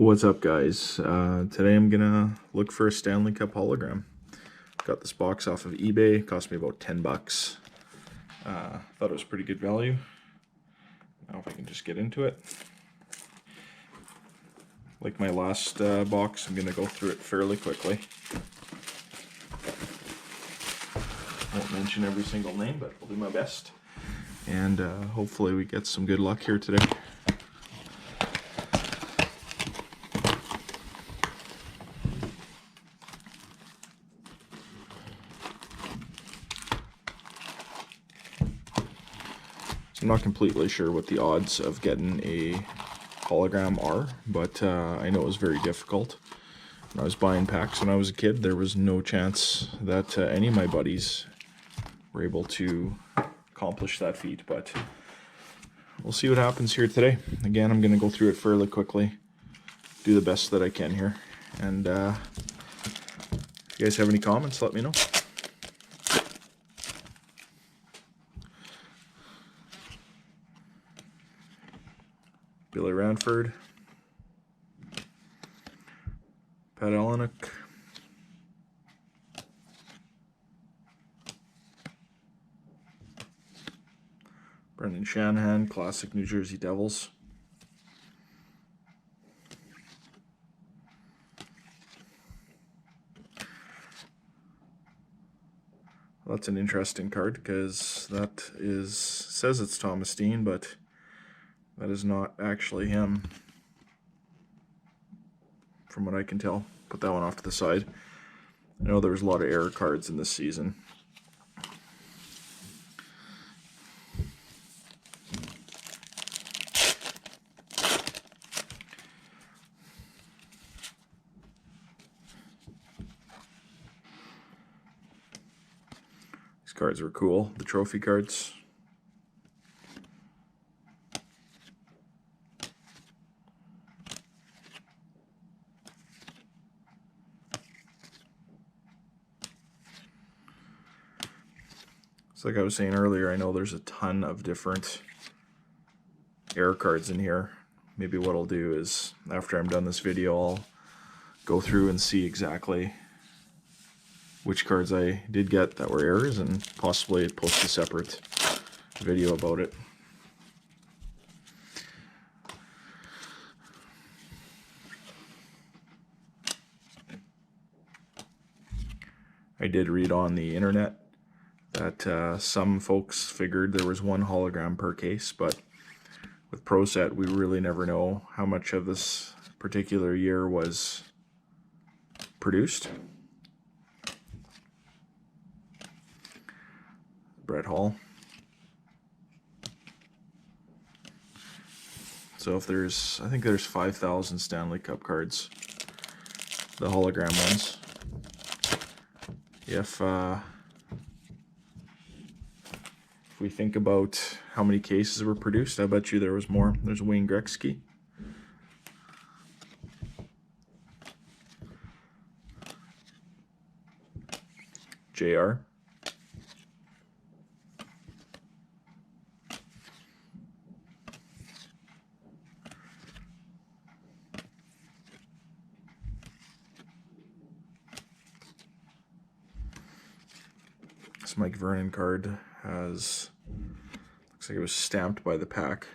What's up, guys? Today I'm gonna look for a Stanley Cup Hologram. Got this box off of eBay. Cost me about 10 bucks. Thought it was pretty good value. Now if I can just get into it. Like my last box, I'm gonna go through it fairly quickly. Won't mention every single name, but I'll do my best. And hopefully we get some good luck here today. I'm not completely sure what the odds of getting a hologram are, but I know it was very difficult. When I was buying packs when I was a kid, there was no chance that any of my buddies were able to accomplish that feat, but we'll see what happens here today. Again, I'm going to go through it fairly quickly, do the best that I can here, and if you guys have any comments, let me know. Billy Ranford, Pat Elenick, Brendan Shanahan, classic New Jersey Devils, well, that's an interesting card because that says it's Thomas Dean, but that is not actually him, from what I can tell. Put that one off to the side. I know there was a lot of error cards in this season. These cards were cool, the trophy cards. So like I was saying earlier, I know there's a ton of different error cards in here. Maybe what I'll do is, after I'm done this video, I'll go through and see exactly which cards I did get that were errors and possibly post a separate video about it. I did read on the internet that some folks figured there was one hologram per case, but with Proset we really never know how much of this particular year was produced. Brett Hall. So if I think there's 5,000 Stanley Cup cards, the hologram ones. If we think about how many cases were produced, I bet you there was more. There's Wayne Gretzky. JR. This Mike Vernon card looks like it was stamped by the pack.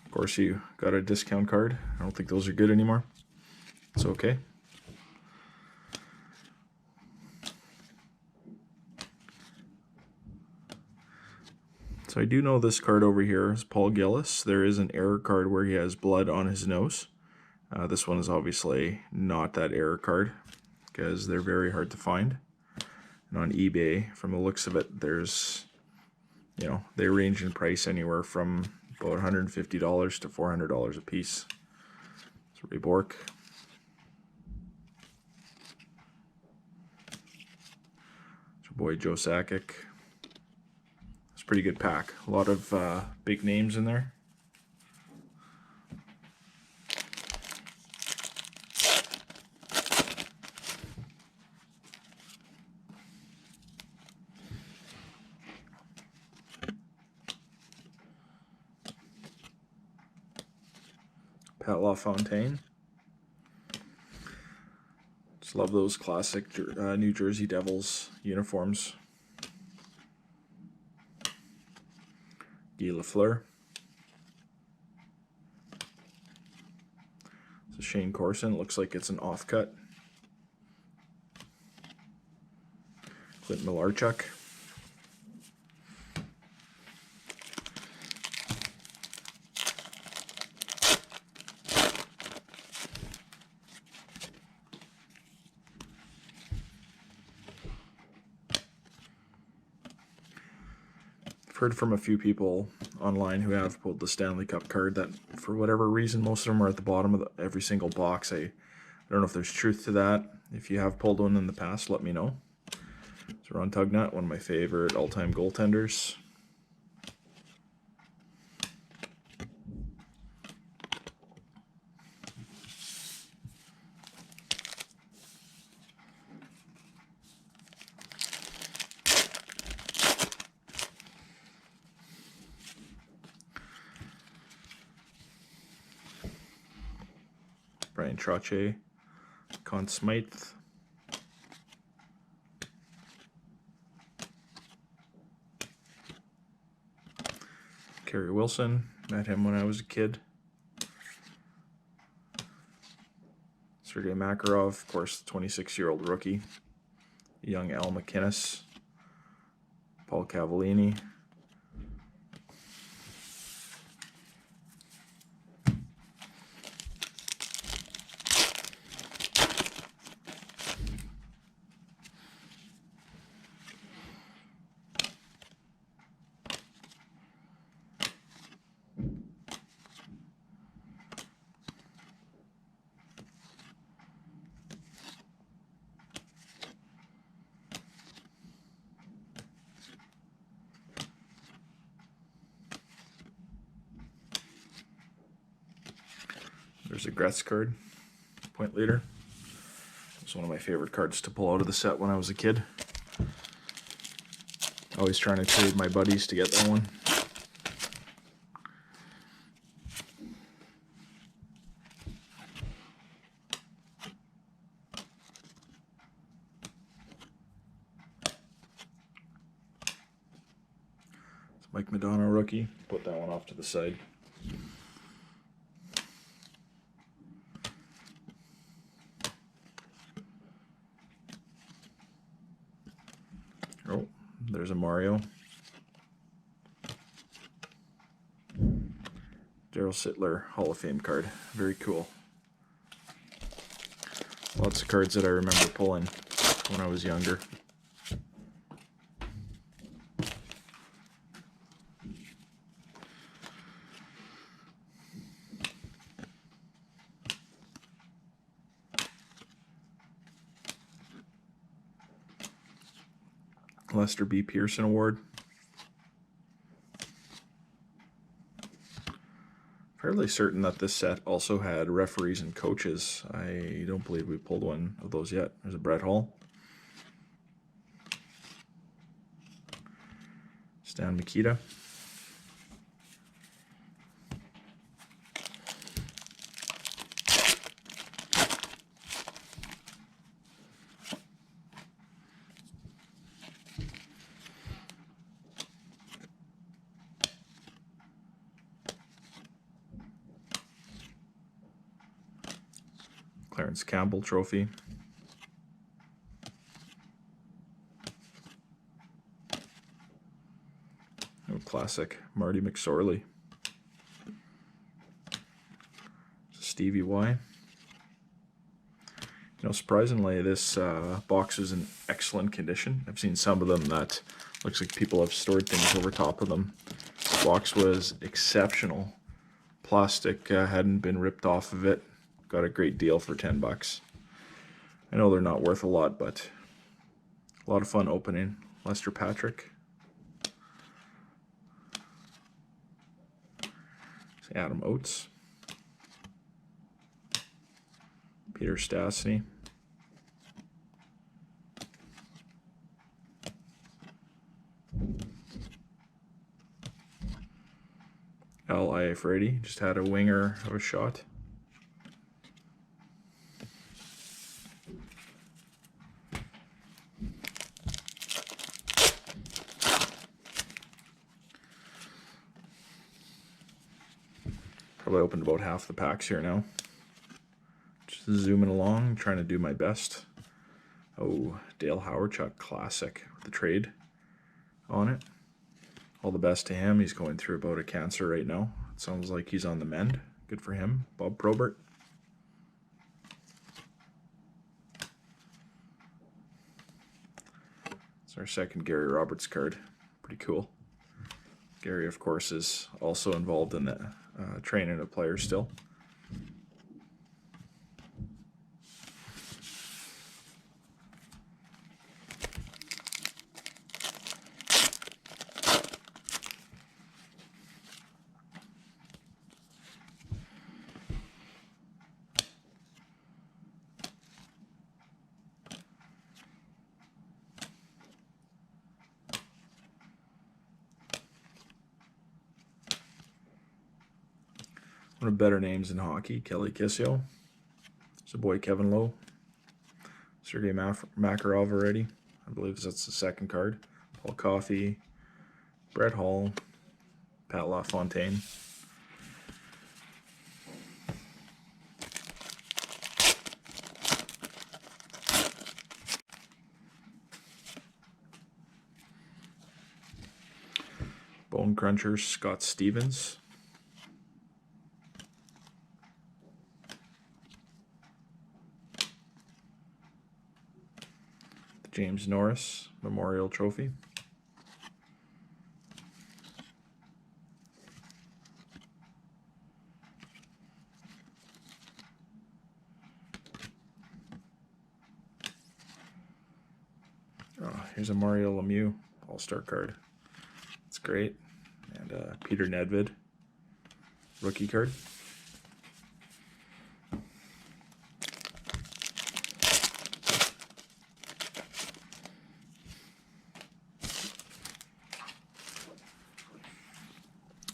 Of course, you got a discount card. I don't think those are good anymore. It's okay. So I do know this card over here is Paul Gillis. There is an error card where he has blood on his nose. This one is obviously not that error card because they're very hard to find. And on eBay, from the looks of it, there's, they range in price anywhere from about $150 to $400 a piece. It's Ray Bork. It's your boy Joe Sakic. Pretty good pack. A lot of big names in there. Pat LaFontaine. Just love those classic New Jersey Devils uniforms. Guy Lafleur. So Shane Corson, looks like it's an offcut. Clint Milarchuk. Heard from a few people online who have pulled the Stanley Cup card that for whatever reason most of them are at the bottom of every single box. I don't know if there's truth to that. If you have pulled one in the past, let me know. So Ron Tugnut, one of my favorite all-time goaltenders. Brian Trottier, Conn Smythe, Kerry Wilson, met him when I was a kid. Sergei Makarov, of course, the 26-year-old rookie. Young Al McInnes, Paul Cavallini. There's a Gretz card, point leader. It's one of my favorite cards to pull out of the set when I was a kid. Always trying to trade my buddies to get that one. It's Mike Madonna rookie. Put that one off to the side. Oh, there's a Mario. Daryl Sittler Hall of Fame card. Very cool. Lots of cards that I remember pulling when I was younger. Lester B. Pearson Award. Fairly certain that this set also had referees and coaches. I don't believe we pulled one of those yet. There's a Brett Hall. Stan Mikita. Clarence Campbell Trophy. Oh, classic Marty McSorley. Stevie Y. You know, surprisingly, this box is in excellent condition. I've seen some of them that looks like people have stored things over top of them. This box was exceptional. Plastic hadn't been ripped off of it. Got a great deal for $10. I know they're not worth a lot, but a lot of fun opening. Lester Patrick. Adam Oates. Peter Stastny. Al Iafredi just had a winger of a shot. Probably opened about half the packs here now. Just zooming along, trying to do my best. Oh, Dale Howardchuck Classic with the trade on it. All the best to him. He's going through a bout of cancer right now. It sounds like he's on the mend. Good for him. Bob Probert. It's our second Gary Roberts card. Pretty cool. Gary, of course, is also involved in the training of players still. One of the better names in hockey, Kelly Kissio. It's a boy, Kevin Lowe. Sergei Makarov already. I believe that's the second card. Paul Coffey, Brett Hall, Pat LaFontaine. Bone Crunchers, Scott Stevens. James Norris Memorial Trophy. Oh, here's a Mario Lemieux All-Star card. That's great. And Peter Nedved rookie card.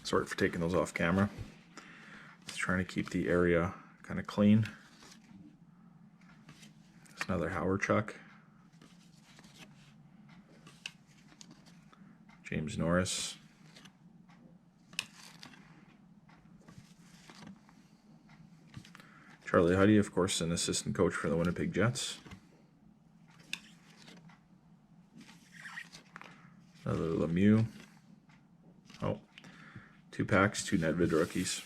Sorry for taking those off camera. Just trying to keep the area kind of clean. There's another Howardchuck. James Norris. Charlie Huddy, of course, an assistant coach for the Winnipeg Jets. Another Lemieux. Oh, 2 packs, 2 Nedved rookies.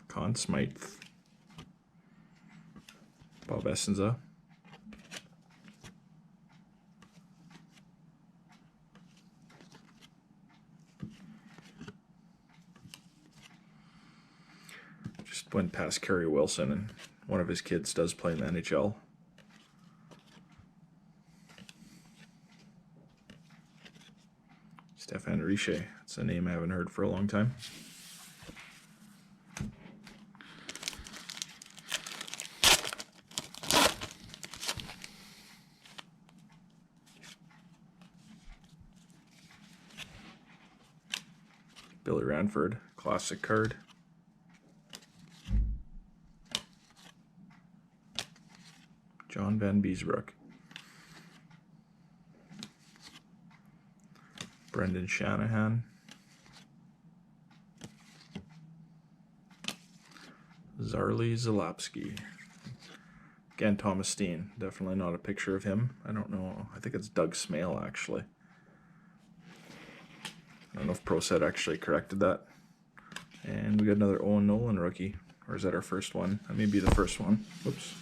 Conn Smythe. Bob Essenza. Just went past Kerry Wilson, and one of his kids does play in the NHL. Stefan Richer. That's a name I haven't heard for a long time. Billy Ranford, classic card. John Van Beesbrook. Brendan Shanahan. Zarli Zalapski. Again, Thomas Steen. Definitely not a picture of him. I don't know. I think it's Doug Smale, actually. I don't know if Proset actually corrected that. And we got another Owen Nolan rookie. Or is that our first one? That may be the first one. Whoops.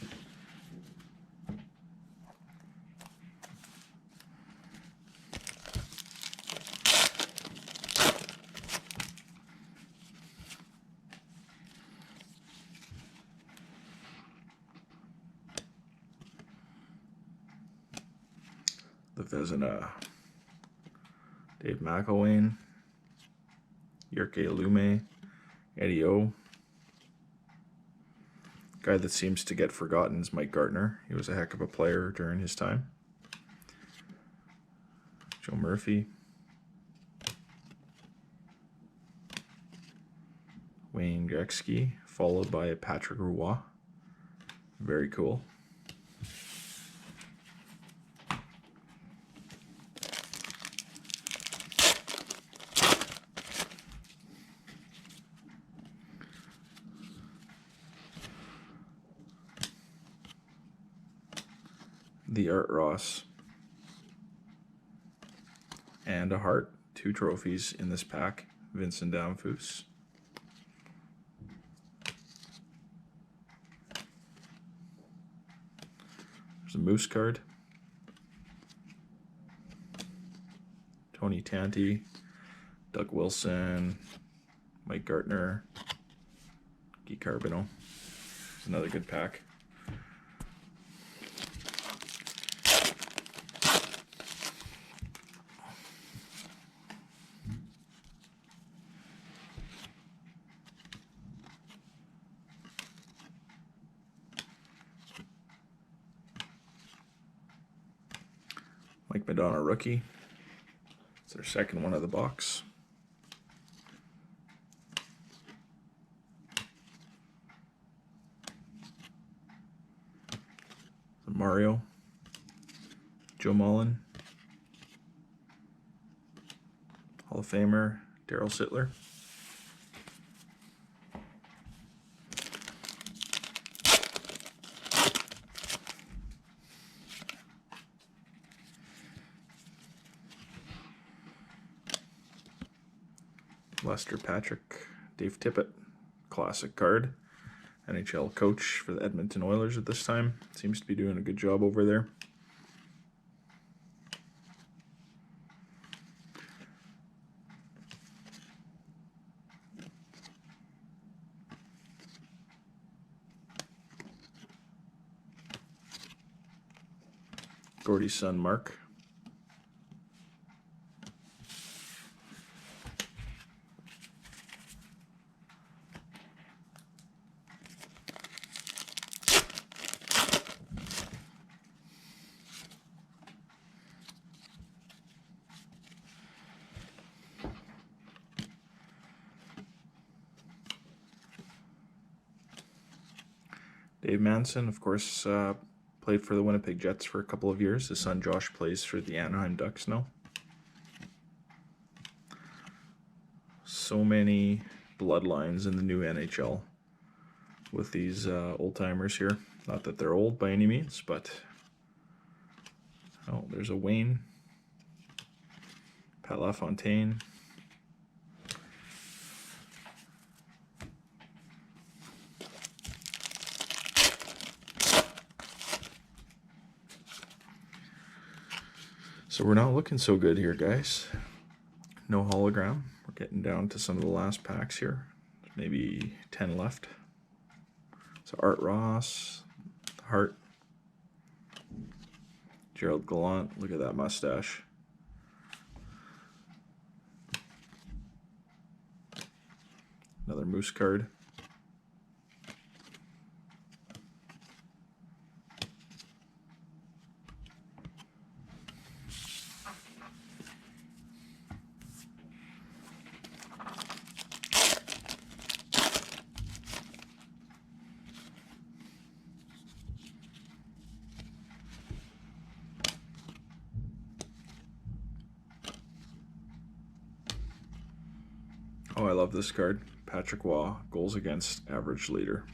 The Vezina. Dave McElwain. Yerke Lume. Eddie O. Guy that seems to get forgotten is Mike Gartner. He was a heck of a player during his time. Joe Murphy. Wayne Gretzky, followed by Patrick Roy. Very cool. The Art Ross. And a heart. 2 trophies in this pack. Vincent Damphus. There's a Moose card. Tony Tanti. Doug Wilson. Mike Gartner. Guy Carbonneau. It's another good pack. Mike Madonna rookie. It's their second one of the box. Mario. Joe Mullen. Hall of Famer Daryl Sittler. Lester Patrick, Dave Tippett, classic card. NHL coach for the Edmonton Oilers at this time. Seems to be doing a good job over there. Gordy's son, Mark. Dave Manson, of course, played for the Winnipeg Jets for a couple of years. His son Josh plays for the Anaheim Ducks now. So many bloodlines in the new NHL with these old-timers here. Not that they're old by any means, but... Oh, there's a Wayne. Pat LaFontaine. So we're not looking so good here, guys. No hologram. We're getting down to some of the last packs here. There's maybe 10 left. So Art Ross, Hart, Gerald Gallant. Look at that mustache. Another Moose card. Oh, I love this card. Patrick Waugh, goals against average leader.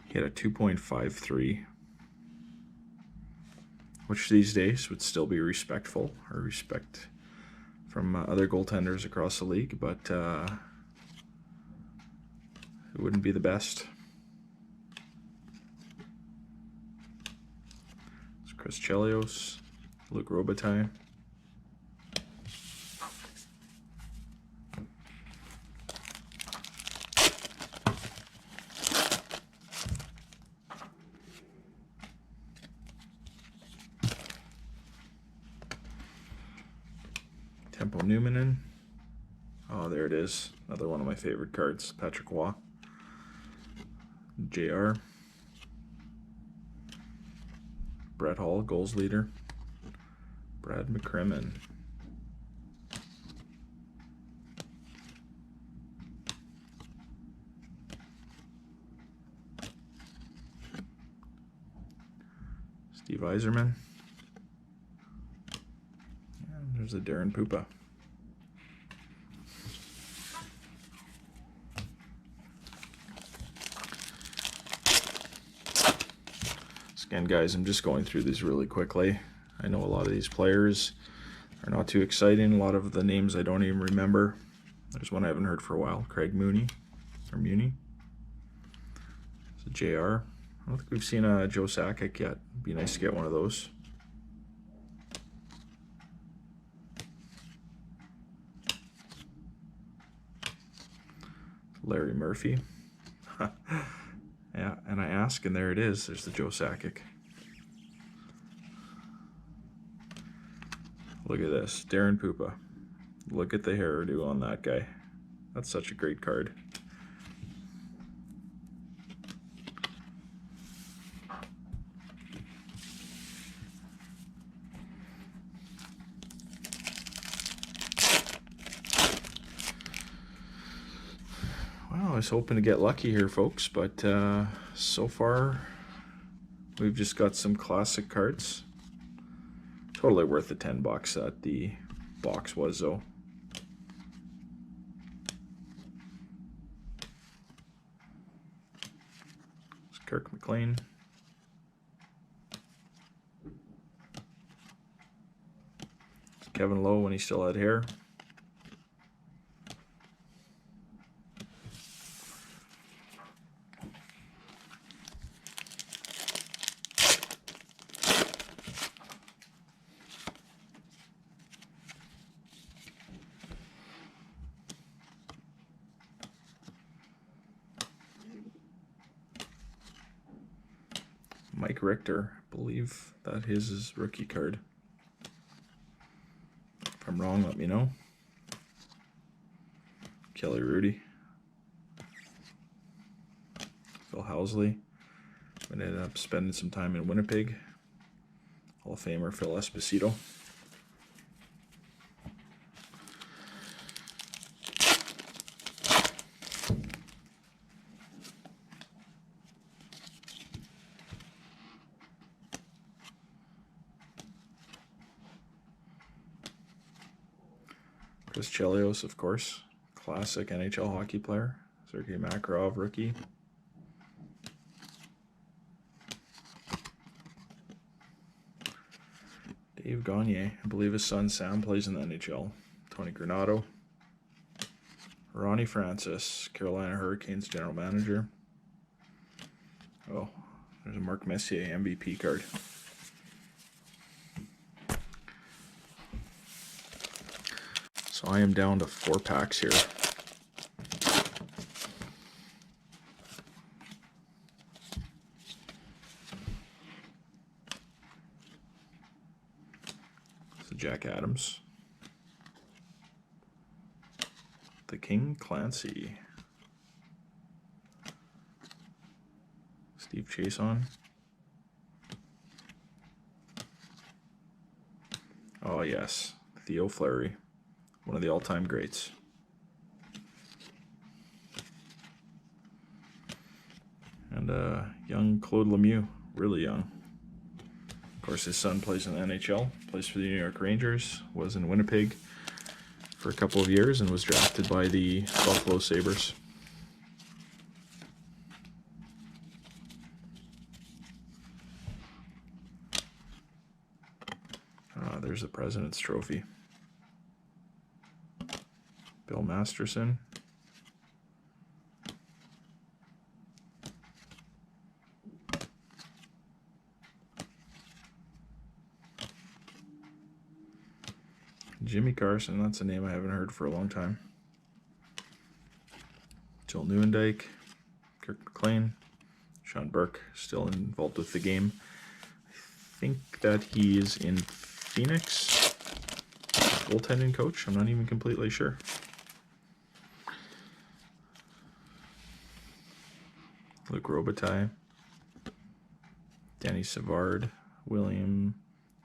He had a 2.53, which these days would still be respectful, or respect from other goaltenders across the league, but it wouldn't be the best. It's Chris Chelios, Luc Robitaille. Tempo Numanen. Oh, there it is. Another one of my favorite cards. Patrick Waugh. JR. Brett Hall, goals leader. Brad McCrimmon. Steve Yzerman. And there's a Darren Pupa. Again, guys, I'm just going through these really quickly. I know a lot of these players are not too exciting. A lot of the names I don't even remember. There's one I haven't heard for a while. Craig Mooney, or Muni. It's a JR. I don't think we've seen a Joe Sakic yet. It'd be nice to get one of those. Larry Murphy. Yeah, and I ask, and there it is. There's the Joe Sakic. Look at this, Darren Pupa. Look at the hairdo on that guy. That's such a great card. Well, I was hoping to get lucky here, folks, but so far we've just got some classic cards. Totally worth the $10 that the box was, though. It's Kirk McLean. It's Kevin Lowe when he still had hair. Mike Richter, I believe that his is rookie card. If I'm wrong, let me know. Kelly Rudy. Phil Housley. I ended up spending some time in Winnipeg. Hall of Famer Phil Esposito. Chris Chelios, of course, classic NHL hockey player. Sergei Makarov, rookie. Dave Gagne, I believe his son Sam plays in the NHL. Tony Granato. Ronnie Francis, Carolina Hurricanes general manager. Oh, there's a Mark Messier MVP card. So I am down to 4 packs here. So Jack Adams. The King Clancy. Steve Chason. Oh yes, Theo Fleury. One of the all-time greats. And young Claude Lemieux, really young. Of course, his son plays in the NHL, plays for the New York Rangers, was in Winnipeg for a couple of years, and was drafted by the Buffalo Sabres. There's the President's Trophy. Bill Masterson. Jimmy Carson, that's a name I haven't heard for a long time. Joel Nieuwendyk, Kirk McLean, Sean Burke, still involved with the game. I think that he is in Phoenix, goaltending coach. I'm not even completely sure. Luc Robitaille, Danny Savard, William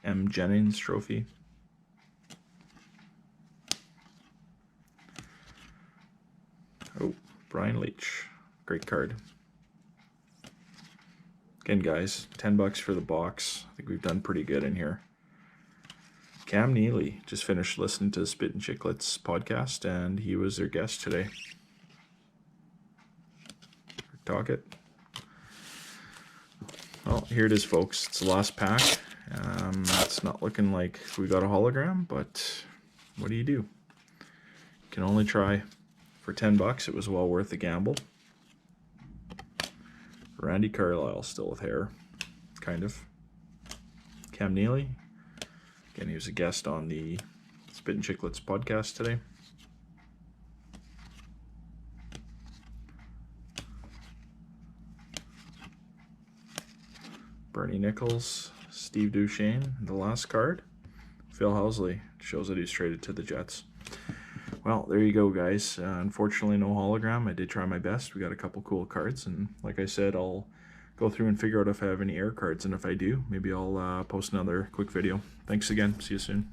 M. Jennings Trophy. Oh, Brian Leach, great card. Again, guys, $10 for the box. I think we've done pretty good in here. Cam Neely just finished listening to the Spit and Chicklets podcast, and he was their guest today. Talk it. Well, here it is, folks. It's the last pack. It's not looking like we got a hologram, but what do? You can only try. For $10, it was well worth the gamble. Randy Carlisle still with hair, kind of. Cam Neely. Again, he was a guest on the Spit and Chicklets podcast today. Bernie Nichols, Steve Duchesne, the last card. Phil Housley, shows that he's traded to the Jets. Well, there you go, guys. Unfortunately, no hologram. I did try my best. We got a couple cool cards, and like I said, I'll go through and figure out if I have any air cards, and if I do, maybe I'll post another quick video. Thanks again. See you soon.